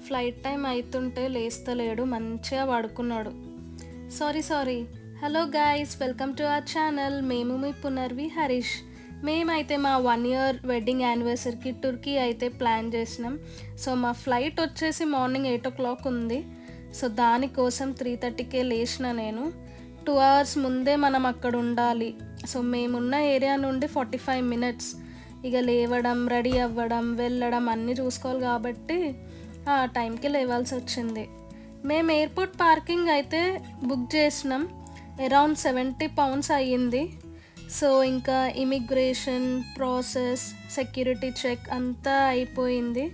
Flight time అవుతుంటే లేస్తలేడు, మంచిగా పడుకున్నాడు. Sorry. Hello guys, welcome to our channel. మేము మీ పునర్వి హరీష్. మేమైతే మా 1 year వెడ్డింగ్ యానివర్సరీకి టర్కీ అయితే ప్లాన్ చేసినాం. సో మా ఫ్లైట్ వచ్చేసి మార్నింగ్ 8 o'clock ఉంది. సో దానికోసం 3:30కే లేచిన నేను. 2 hours ముందే మనం అక్కడ ఉండాలి. సో మేమున్న ఏరియా నుండి 45 minutes. ఇక లేవడం, రెడీ అవ్వడం, వెళ్ళడం అన్నీ చూసుకోవాలి కాబట్టి ఆ టైంకి లేవాల్సి వచ్చింది. మేము ఎయిర్పోర్ట్ పార్కింగ్ అయితే బుక్ చేసినాం. అరౌండ్ 70 pounds అయ్యింది. సో ఇంకా ఇమిగ్రేషన్ ప్రాసెస్, సెక్యూరిటీ చెక్ అంతా అయిపోయింది.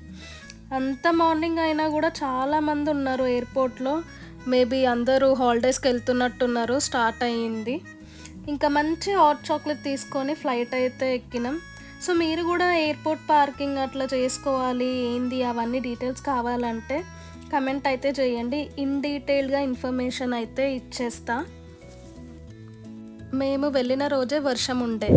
అంత మార్నింగ్ అయినా కూడా చాలామంది ఉన్నారు ఎయిర్పోర్ట్లో. మేబీ అందరూ హాలిడేస్కి వెళ్తున్నట్టున్నారు. స్టార్ట్ అయ్యింది. ఇంకా మంచి హాట్ చాక్లెట్ తీసుకొని ఫ్లైట్ అయితే ఎక్కినాం. సో మీరు కూడా ఎయిర్పోర్ట్ పార్కింగ్ అట్లా చేసుకోవాలి ఏంది అవన్నీ డీటెయిల్స్ కావాలంటే కమెంట్ అయితే చేయండి. ఇన్ డీటెయిల్గా ఇన్ఫర్మేషన్ అయితే ఇచ్చేస్తా. మేము వెళ్ళిన రోజే వర్షం ఉండే.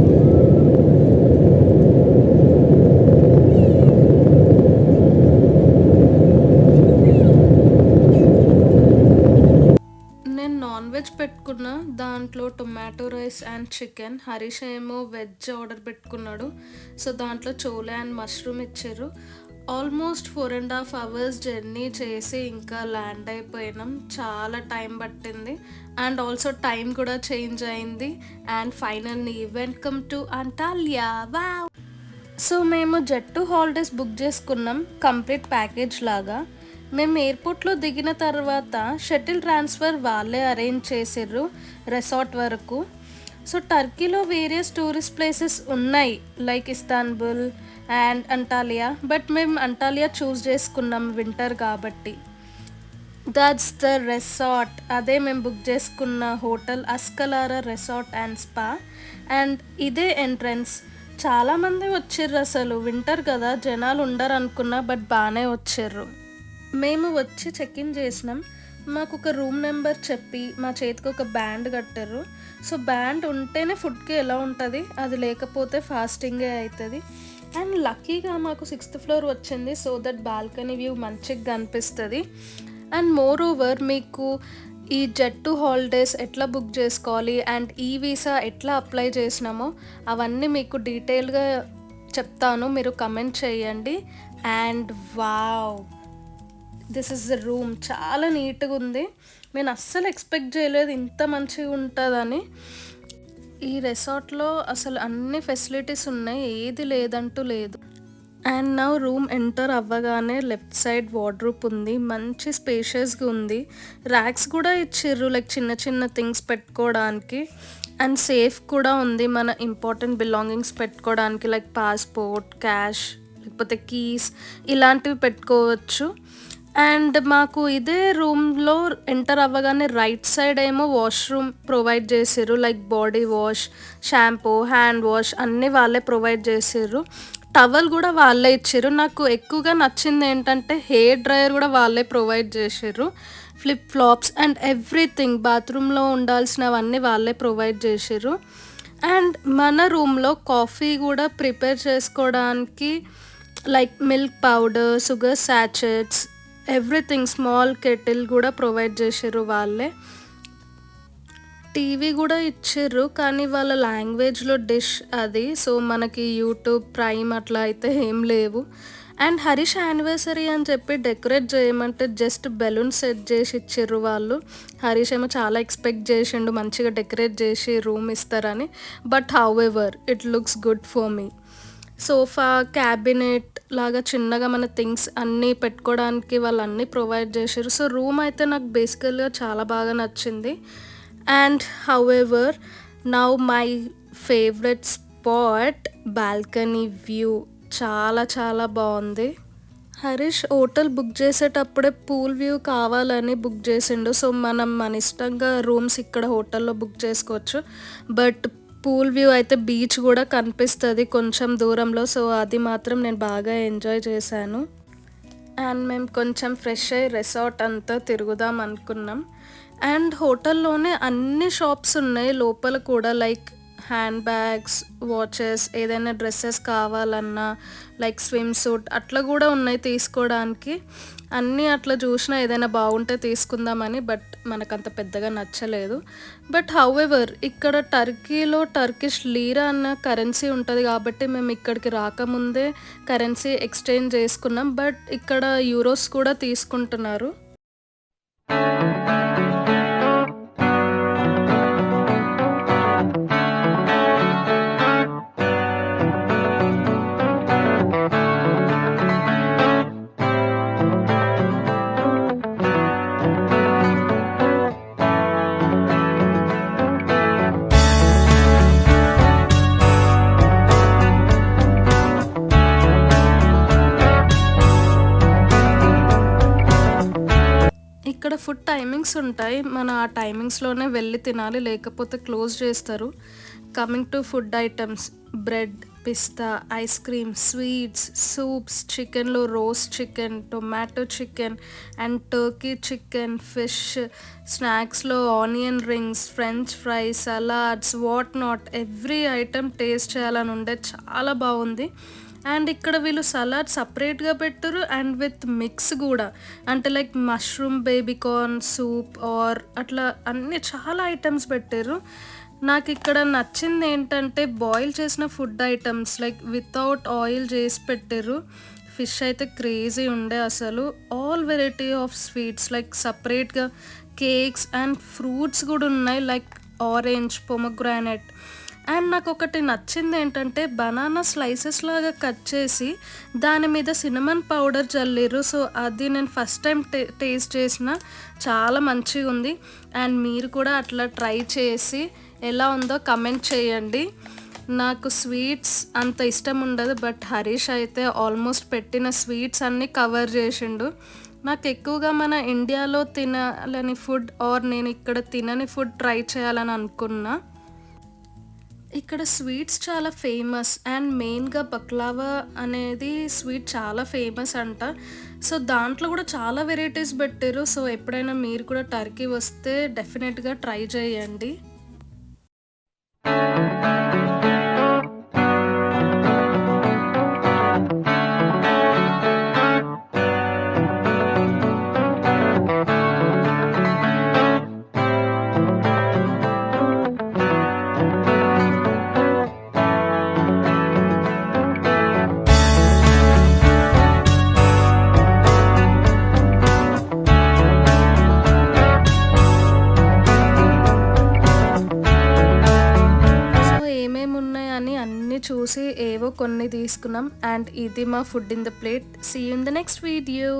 నేను నాన్ వెజ్ పెట్టుకున్నా, దాంట్లో tomato rice and chicken. Harish ఏమో వెజ్ ఆర్డర్ పెట్టుకున్నాడు. సో దాంట్లో చోలే అండ్ మష్రూమ్ ఇచ్చారు. ఆల్మోస్ట్ 4.5 hours జర్నీ చేసి ఇంకా ల్యాండ్ అయిపోయినాం. చాలా టైం పట్టింది అండ్ ఆల్సో టైం కూడా చేంజ్ అయింది. And finally welcome to Antalya. Wow! So మేము జెట్టు హాలిడేస్ బుక్ చేసుకున్నాం, కంప్లీట్ ప్యాకేజ్ లాగా. మేము ఎయిర్పోర్ట్లో దిగిన తర్వాత షటిల్ ట్రాన్స్ఫర్ వాళ్ళే అరేంజ్ చేసిర్రు రెసార్ట్ వరకు. సో టర్కీలో వేరియస్ టూరిస్ట్ ప్లేసెస్ ఉన్నాయి like Istanbul and Antalya. But మేము అంటాలియా చూస్ చేసుకున్నాం వింటర్ కాబట్టి. That's the resort. అదే మేము బుక్ చేసుకున్న హోటల్ అస్కలారా రెసార్ట్ అండ్ స్పా. అండ్ ఇదే ఎంట్రన్స్. చాలామంది వచ్చిర్రు. అసలు వింటర్ కదా, జనాలు ఉండరు అనుకున్నా, బట్ బాగానే వచ్చిర్రు. మేము వచ్చి చెక్ ఇన్ చేసినాం. మాకు ఒక రూమ్ నెంబర్ చెప్పి మా చేతికి ఒక బ్యాండ్ కట్టారు. సో బ్యాండ్ ఉంటేనే ఫుడ్కి ఎలా ఉంటుంది, అది లేకపోతే ఫాస్టింగే అవుతుంది. అండ్ లక్కీగా మాకు 6th floor వచ్చింది. సో దట్ బాల్కనీ వ్యూ మంచిగా కనిపిస్తుంది. అండ్ మోర్ ఓవర్ మీకు ఈ జెట్టు హాలిడేస్ ఎట్లా బుక్ చేసుకోవాలి అండ్ ఈ వీసా ఎట్లా అప్లై చేసినామో అవన్నీ మీకు డీటెయిల్గా చెప్తాను, మీరు కమెంట్ చేయండి. And wow, this is the room. చాలా నీట్గా ఉంది. నేను అస్సలు ఎక్స్పెక్ట్ చేయలేదు ఇంత మంచిగా ఉంటుందని. ఈ రెసార్ట్లో అసలు అన్ని ఫెసిలిటీస్ ఉన్నాయి, ఏది లేదంటూ లేదు. అండ్ నా రూమ్ ఎంటర్ అవ్వగానే లెఫ్ట్ సైడ్ వార్డ్రోబ్ ఉంది, మంచి స్పేషియస్గా ఉంది. ర్యాక్స్ కూడా ఇచ్చిర్రు లైక్ చిన్న చిన్న థింగ్స్ పెట్టుకోవడానికి. అండ్ సేఫ్ కూడా ఉంది మన ఇంపార్టెంట్ బిలాంగింగ్స్ పెట్టుకోవడానికి, లైక్ పాస్పోర్ట్, క్యాష్, లేకపోతే కీస్ ఇలాంటివి పెట్టుకోవచ్చు. అండ్ మాకు ఇదే రూమ్లో ఎంటర్ అవ్వగానే రైట్ సైడ్ ఏమో వాష్రూమ్ ప్రొవైడ్ చేసిర్రు, like body wash, shampoo, hand wash అన్నీ వాళ్ళే ప్రొవైడ్ చేసిర్రు. టవల్ కూడా వాళ్ళే ఇచ్చిర్రు. నాకు ఎక్కువగా నచ్చింది ఏంటంటే హెయిర్ డ్రయర్ కూడా వాళ్ళే ప్రొవైడ్ చేసిర్రు. ఫ్లిప్ ఫ్లాప్స్ అండ్ ఎవ్రీథింగ్, బాత్రూంలో ఉండాల్సినవన్నీ వాళ్ళే ప్రొవైడ్ చేసిర్రు. అండ్ మన రూమ్లో కాఫీ కూడా ప్రిపేర్ చేసుకోవడానికి like milk powder, sugar sachets, everything, small kettle కూడా ప్రొవైడ్ చేసిర్రు వాళ్ళే. టీవీ కూడా ఇచ్చిర్రు కానీ వాళ్ళ లాంగ్వేజ్లో డిష్ అది. సో మనకి యూట్యూబ్, ప్రైమ్ అట్లా అయితే ఏం లేవు. అండ్ హరీష్ యానివర్సరీ అని చెప్పి డెకరేట్ చేయమంటే జస్ట్ బెలూన్ సెట్ చేసి ఇచ్చిర్రు వాళ్ళు. హరీష్ ఏమో చాలా ఎక్స్పెక్ట్ చేసిండు మంచిగా డెకరేట్ చేసి రూమ్ ఇస్తారని. But how ever it looks good for me. Sofa, cabinet లాగా చిన్నగా మన థింగ్స్ అన్నీ పెట్టుకోవడానికి వాళ్ళు అన్నీ ప్రొవైడ్ చేశారు. సో రూమ్ అయితే నాకు బేసికల్గా చాలా బాగా నచ్చింది. And how ever now my favourite spot, balcony view చాలా చాలా బాగుంది. హరీష్ హోటల్ బుక్ చేసేటప్పుడే పూల్ వ్యూ కావాలని బుక్ చేసిండు. సో మనం మన ఇష్టంగా రూమ్స్ ఇక్కడ హోటల్లో బుక్ చేసుకోవచ్చు. బట్ పూల్ వ్యూ అయితే బీచ్ కూడా కనిపిస్తుంది కొంచెం దూరంలో. సో అది మాత్రం నేను బాగా ఎంజాయ్ చేశాను. అండ్ మేము కొంచెం ఫ్రెష్ అయ్యి రెసార్ట్ అంతా తిరుగుదాం అనుకున్నాం. అండ్ హోటల్లోనే అన్ని షాప్స్ ఉన్నాయి లోపల కూడా, లైక్ హ్యాండ్ బ్యాగ్స్, వాచెస్, ఏదైనా డ్రెస్సెస్ కావాలన్నా లైక్ స్విమ్ సూట్ అట్లా కూడా ఉన్నాయి తీసుకోవడానికి. అన్నీ అట్లా చూసినా ఏదైనా బాగుంటే తీసుకుందామని, బట్ మనకంత పెద్దగా నచ్చలేదు. బట్ హౌఎవర్ ఇక్కడ టర్కీలో టర్కిష్ లీరా అన్న కరెన్సీ ఉంటుంది కాబట్టి మేము ఇక్కడికి రాకముందే కరెన్సీ ఎక్స్చేంజ్ చేసుకున్నాం. బట్ ఇక్కడ యూరోస్ కూడా తీసుకుంటున్నారు. ఇక్కడ ఫుడ్ టైమింగ్స్ ఉంటాయి. మనం ఆ టైమింగ్స్‌లోనే వెళ్ళి తినాలి, లేకపోతే క్లోజ్ చేస్తారు. Coming to food items, bread, pista, ice cream, sweets, soups, చికెన్‌లో roast chicken, tomato chicken and turkey chicken, fish, స్నాక్స్‌లో onion rings, French fries, salads, what not every item taste చేయాలని ఉండే. చాలా బాగుంది. అండ్ ఇక్కడ వీళ్ళు సలాడ్ సపరేట్గా పెట్టారు అండ్ విత్ మిక్స్ కూడా, అంటే like mushroom baby corn soup or అట్లా అన్ని చాలా ఐటమ్స్ పెట్టారు. నాకు ఇక్కడ నచ్చింది ఏంటంటే బాయిల్ చేసిన food items like without oil చేసి పెట్టారు. ఫిష్ అయితే క్రేజీ ఉండే అసలు. All variety of sweets like సపరేట్గా కేక్స్ అండ్ ఫ్రూట్స్ కూడా ఉన్నాయి లైక్ ఆరెంజ్, పొమగ్రానైట్. అండ్ నాకు ఒకటి నచ్చింది ఏంటంటే బనానా స్లైసెస్ లాగా కట్ చేసి దాని మీద సినమన్ పౌడర్ చల్లిర్రు. సో అది నేను ఫస్ట్ టైం టేస్ట్ చేసిన, చాలా మంచిగా ఉంది. అండ్ మీరు కూడా అట్లా ట్రై చేసి ఎలా ఉందో కమెంట్ చేయండి. నాకు స్వీట్స్ అంత ఇష్టం ఉండదు, బట్ హరీష్ అయితే ఆల్మోస్ట్ పెట్టిన స్వీట్స్ అన్నీ కవర్ చేసిండు. నాకు ఎక్కువగా మన ఇండియాలో తినాలని ఫుడ్ ఆర్ నేను ఇక్కడ తినని ఫుడ్ ట్రై చేయాలని అనుకున్నా. ఇక్కడ స్వీట్స్ చాలా ఫేమస్ అండ్ మెయిన్గా బక్లావా అనేది స్వీట్ చాలా ఫేమస్ అంట. సో దాంట్లో కూడా చాలా వెరైటీస్ పెట్టారు. సో ఎప్పుడైనా మీరు కూడా టర్కీ వస్తే డెఫినెట్గా ట్రై చేయండి. చూసి ఏవో కొన్ని తీసుకున్నాం అండ్ ఇది మా food in the plate. See you in the next video.